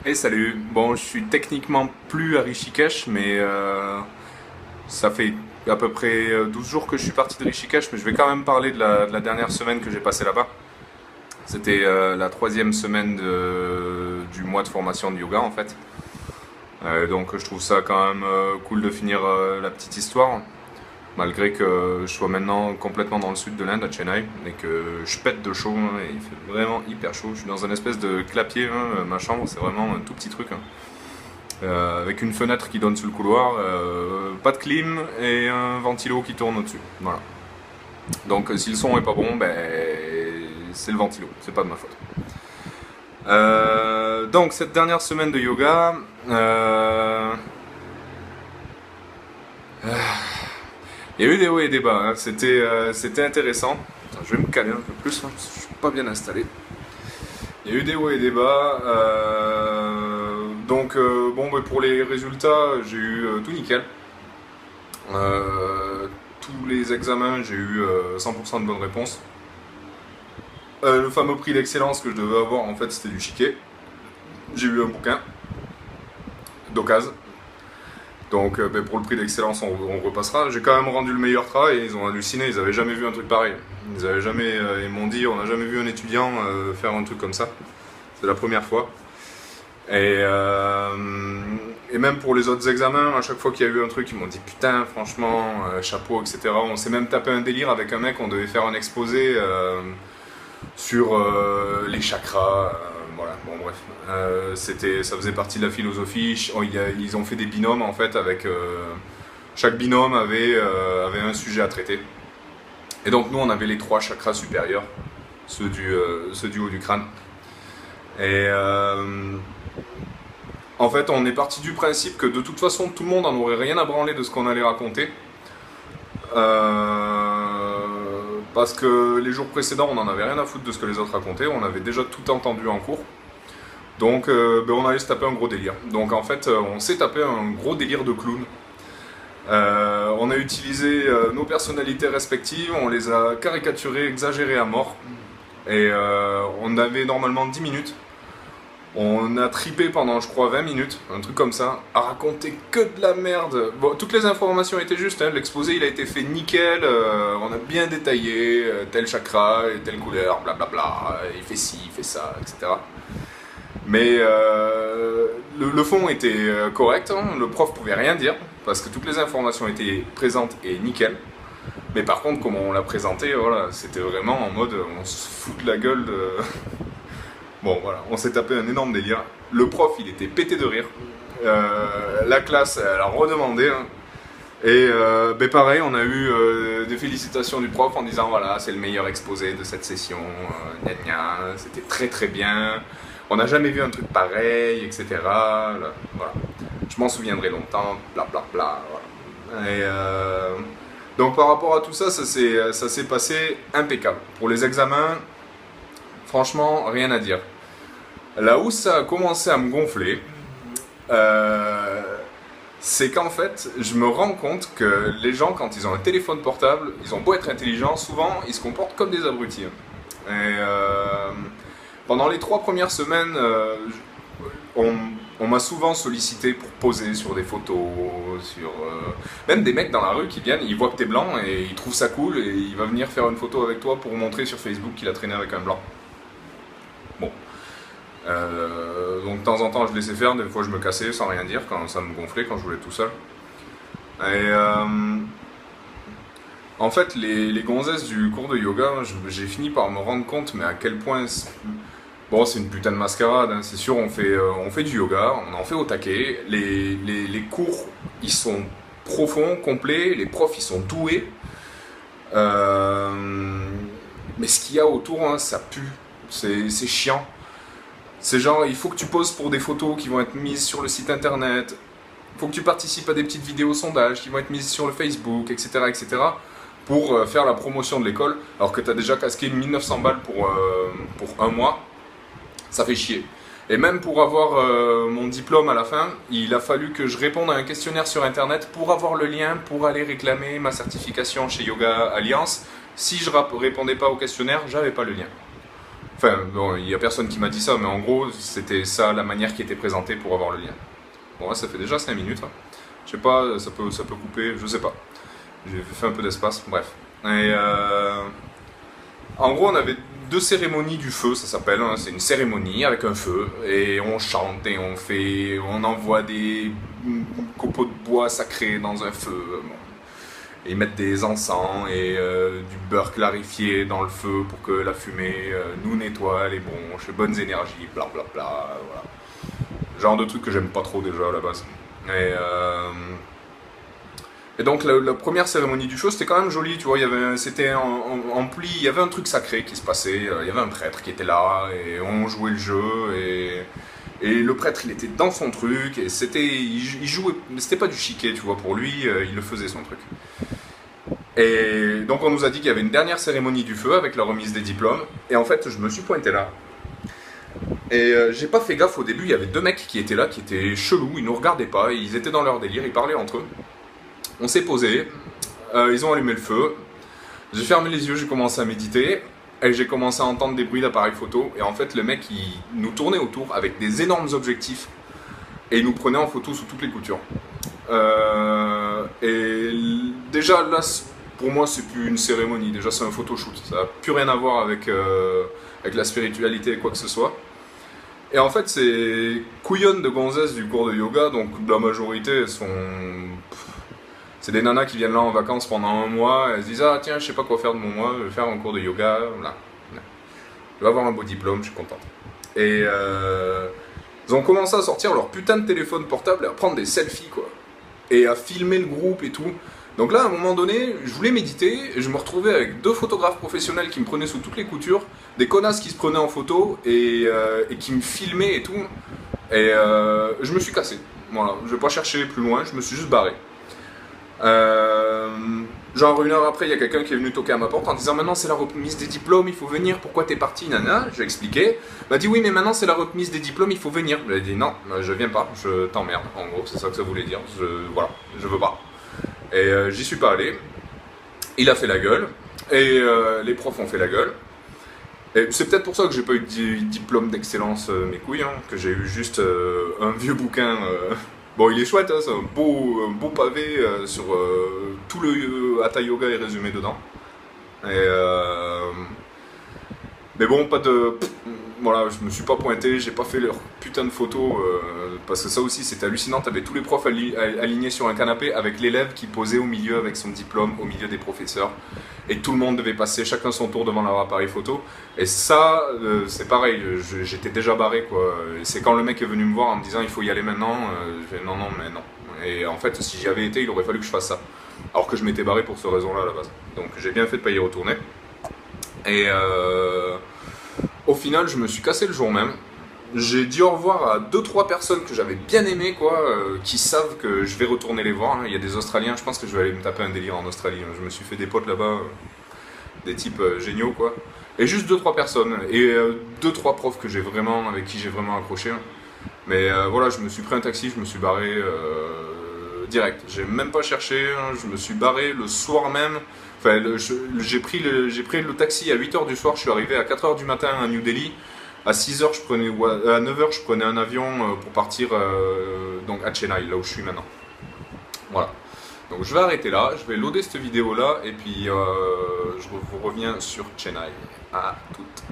Et salut, bon je suis techniquement plus à Rishikesh mais ça fait à peu près 12 jours que je suis parti de Rishikesh mais je vais quand même parler de la dernière semaine que j'ai passée là-bas. C'était la troisième semaine du mois de formation de yoga en fait. Donc je trouve ça quand même cool de finir la petite histoire. Malgré que je sois maintenant complètement dans le sud de l'Inde, à Chennai, et que je pète de chaud, hein, et il fait vraiment hyper chaud. Je suis dans un espèce de clapier, hein, ma chambre, c'est vraiment un tout petit truc. Hein. Avec une fenêtre qui donne sur le couloir, pas de clim et un ventilo qui tourne au-dessus. Voilà. Donc si le son est pas bon, ben c'est le ventilo, c'est pas de ma faute. Donc cette dernière semaine de yoga, il y a eu des hauts et des bas, hein. C'était intéressant. Attends, je vais me caler un peu plus, hein, parce que je suis pas bien installé. Il y a eu des hauts et des bas. Bon, bah, pour les résultats, j'ai eu tout nickel. Tous les examens, j'ai eu 100% de bonnes réponses. Le fameux prix d'excellence que je devais avoir, en fait, c'était du chiquet. J'ai eu un bouquin d'occasion. Donc pour le prix d'excellence, on repassera. J'ai quand même rendu le meilleur travail, ils ont halluciné, ils n'avaient jamais vu un truc pareil. Ils m'ont dit, on n'a jamais vu un étudiant faire un truc comme ça. C'est la première fois. Et même pour les autres examens, à chaque fois qu'il y a eu un truc, ils m'ont dit putain, franchement, chapeau, etc. On s'est même tapé un délire avec un mec, on devait faire un exposé sur les chakras. Voilà, bon bref, ça faisait partie de la philosophie. Ils ont fait des binômes en fait avec chaque binôme avait un sujet à traiter. Et donc nous on avait les 3 chakras supérieurs, ceux du haut du crâne. Et en fait on est parti du principe que de toute façon tout le monde en aurait rien à branler de ce qu'on allait raconter. Parce que les jours précédents, on n'en avait rien à foutre de ce que les autres racontaient, on avait déjà tout entendu en cours. Donc on allait se taper un gros délire. Donc en fait, on s'est tapé un gros délire de clown. On a utilisé nos personnalités respectives, on les a caricaturées, exagérées à mort. Et on avait normalement 10 minutes. On a tripé pendant, je crois, 20 minutes, un truc comme ça, à raconter que de la merde. Bon, toutes les informations étaient justes, hein. L'exposé il a été fait nickel, on a bien détaillé tel chakra, et telle couleur, blablabla, il fait ci, il fait ça, etc. Mais le fond était correct, hein. Le prof pouvait rien dire, parce que toutes les informations étaient présentes et nickel. Mais par contre, comme on l'a présenté, voilà, c'était vraiment en mode on se fout de la gueule de... Bon voilà, on s'est tapé un énorme délire. Le prof, il était pété de rire. La classe, elle a redemandé. Hein. Et pareil, on a eu des félicitations du prof en disant voilà, c'est le meilleur exposé de cette session. Gna gna, c'était très très bien. On n'a jamais vu un truc pareil, etc. Voilà. Je m'en souviendrai longtemps, blablabla. Bla, bla, voilà. Et donc par rapport à tout ça, ça s'est passé impeccable. Pour les examens, franchement, rien à dire. Là où ça a commencé à me gonfler, c'est qu'en fait, je me rends compte que les gens, quand ils ont un téléphone portable, ils ont beau être intelligents, souvent, ils se comportent comme des abrutis. Et pendant les 3 premières semaines, on m'a souvent sollicité pour poser sur des photos, même des mecs dans la rue qui viennent, ils voient que t'es blanc et ils trouvent ça cool et il va venir faire une photo avec toi pour montrer sur Facebook qu'il a traîné avec un blanc. Bon. Donc de temps en temps je laissais faire, des fois je me cassais sans rien dire quand ça me gonflait, quand je voulais tout seul. Et en fait les gonzesses du cours de yoga, j'ai fini par me rendre compte mais à quel point... Bon, c'est une putain de mascarade, hein. C'est sûr, on fait du yoga, on en fait au taquet, les cours ils sont profonds, complets, les profs ils sont doués. Mais ce qu'il y a autour, hein, ça pue, c'est chiant. C'est genre, il faut que tu poses pour des photos qui vont être mises sur le site internet, il faut que tu participes à des petites vidéos sondages qui vont être mises sur le Facebook, etc. etc. pour faire la promotion de l'école, alors que tu as déjà casqué 1900 balles pour un mois, ça fait chier. Et même pour avoir mon diplôme à la fin, il a fallu que je réponde à un questionnaire sur internet pour avoir le lien pour aller réclamer ma certification chez Yoga Alliance. Si je répondais pas au questionnaire, j'avais pas le lien. Enfin, bon, il n'y a personne qui m'a dit ça, mais en gros, c'était ça la manière qui était présentée pour avoir le lien. Bon, là, ça fait déjà 5 minutes. Hein. Je sais pas, ça peut couper, je sais pas. J'ai fait un peu d'espace, bref. Et en gros, on avait 2 cérémonies du feu, ça s'appelle. Hein. C'est une cérémonie avec un feu, et on chante et on envoie des copeaux de bois sacrés dans un feu. Bon. Et ils mettent des encens et du beurre clarifié dans le feu pour que la fumée nous nettoie les bronches, les bonnes énergies, blablabla. Voilà. Genre de truc que j'aime pas trop déjà à la base. Et donc la première cérémonie du feu, c'était quand même joli, tu vois, c'était en pli, il y avait un truc sacré qui se passait, il y avait un prêtre qui était là, et on jouait le jeu, et le prêtre il était dans son truc, et il jouait, mais c'était pas du chiquet, tu vois, pour lui, il le faisait son truc. Et donc on nous a dit qu'il y avait une dernière cérémonie du feu avec la remise des diplômes, et en fait je me suis pointé là. Et j'ai pas fait gaffe au début, il y avait 2 mecs qui étaient là, qui étaient chelous, ils nous regardaient pas, ils étaient dans leur délire, ils parlaient entre eux. On s'est posé, ils ont allumé le feu, j'ai fermé les yeux, j'ai commencé à méditer, et j'ai commencé à entendre des bruits d'appareils photo, et en fait le mec il nous tournait autour avec des énormes objectifs, et il nous prenait en photo sous toutes les coutures. Et déjà là, pour moi c'est plus une cérémonie, déjà c'est un photoshoot, ça n'a plus rien à voir avec la spiritualité et quoi que ce soit. Et en fait c'est couillonnes de gonzesses du cours de yoga, donc la majorité sont... C'est des nanas qui viennent là en vacances pendant un mois, elles se disent « Ah tiens, je sais pas quoi faire de mon mois, je vais faire un cours de yoga, voilà. Je vais avoir un beau diplôme, je suis content. » Et ils ont commencé à sortir leur putain de téléphone portable et à prendre des selfies, quoi. Et à filmer le groupe et tout. Donc là, à un moment donné, je voulais méditer, et je me retrouvais avec 2 photographes professionnels qui me prenaient sous toutes les coutures, des connasses qui se prenaient en photo et qui me filmaient et tout. Et je me suis cassé. Voilà, je vais pas chercher plus loin, je me suis juste barré. Genre 1 heure après, il y a quelqu'un qui est venu toquer à ma porte en disant maintenant c'est la remise des diplômes, il faut venir, pourquoi t'es parti, nana. J'ai expliqué. Il m'a dit oui, mais maintenant c'est la remise des diplômes, il faut venir. J'ai dit non, je viens pas, je t'emmerde. En gros, c'est ça que ça voulait dire. Voilà, je veux pas. Et j'y suis pas allé. Il a fait la gueule, et les profs ont fait la gueule. Et c'est peut-être pour ça que j'ai pas eu de diplôme d'excellence, mes couilles, hein, que j'ai eu juste un vieux bouquin. Bon, il est chouette, hein, c'est un beau pavé sur tout le Hatha Yoga est résumé dedans. Et mais bon, pas de... Voilà, je me suis pas pointé, j'ai pas fait leur putain de photos, parce que ça aussi c'était hallucinant, t'avais tous les profs alignés sur un canapé avec l'élève qui posait au milieu avec son diplôme, au milieu des professeurs, et tout le monde devait passer chacun son tour devant leur appareil photo, et ça, c'est pareil, j'étais déjà barré, quoi. C'est quand le mec est venu me voir en me disant il faut y aller maintenant, je fais non, mais non. Et en fait, si j'y avais été, il aurait fallu que je fasse ça, alors que je m'étais barré pour cette raison-là à la base. Donc j'ai bien fait de pas y retourner. Et au final, je me suis cassé le jour même. J'ai dit au revoir à 2-3 personnes que j'avais bien aimées, quoi, qui savent que je vais retourner les voir. Hein. Il y a des Australiens, je pense que je vais aller me taper un délire en Australie. Je me suis fait des potes là-bas, des types géniaux, quoi. Et juste 2-3 personnes. Et 2-3 profs que avec qui j'ai vraiment accroché. Hein. Mais voilà, je me suis pris un taxi, je me suis barré direct. J'ai même pas cherché, hein. Je me suis barré le soir même. Enfin, j'ai pris le taxi à 8h du soir, je suis arrivé à 4h du matin à New Delhi. À 6h, à 9h, je prenais un avion pour partir donc à Chennai, là où je suis maintenant. Voilà. Donc je vais arrêter là, je vais loader cette vidéo là, et puis je vous reviens sur Chennai. À toutes.